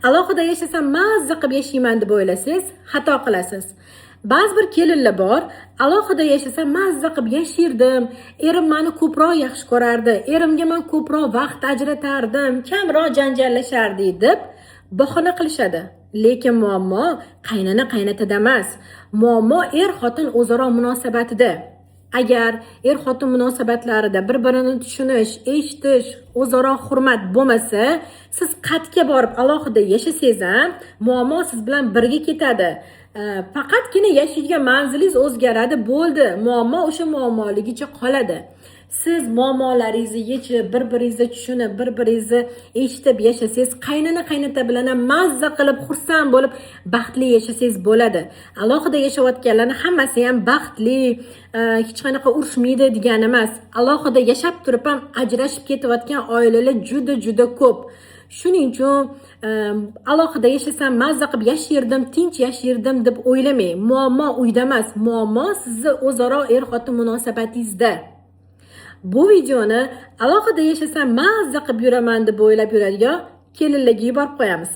Alohida yashasam mazza qilib yashayman deb o'ylasangiz, xato qilasiz. Ba'zi bir kelinlar bor, alohida yashasam mazza qilib yashirdim, erim meni ko'proq yaxshi ko'rardi, erimga men ko'proq vaqt ajratardim, kamroq janjallashardik deb bahona qilishadi. Lekin muammo qaynona qaynatada emas. Muammo er-xotin o'zaro munosabatida. Agar er-xotin munosabatlarida bir-birini tushunish, eshitish, o'zaro hurmat bo'lmasa, siz qatga borib alohida yashasangiz ham, muammo siz bilan birga ketadi. Faqatgina yashaydigan manzilingiz o'zgaradi, bo'ldi. Muammo o'sha muammoligicha qoladi. Siz muammolaringizni yechib, bir-biringizni tushunib, bir-biringizni eshitib yashasangiz, qaynona qaynota bilan ham mazza qilib, xursand bo'lib, baxtli yashasangiz bo'ladi. Alohida yashayotganlarning hammasi ham baxtli, hech qanaqa urushmaydi degani emas. Alohida yashab turib ham ajrashib ketayotgan oilalar juda ko'p. Shuning uchun alohida yashasam mazza qilib yashirdim, tinch yashirdim deb o'ylamang. Muammo uyda emas, muammo sizni o'zaro er-xotin munosabatingizda. Bu videoni alohida yashasam mazza qilib yuraman deb o'ylab yuradigan kelinlarga yuborib qo'yamiz.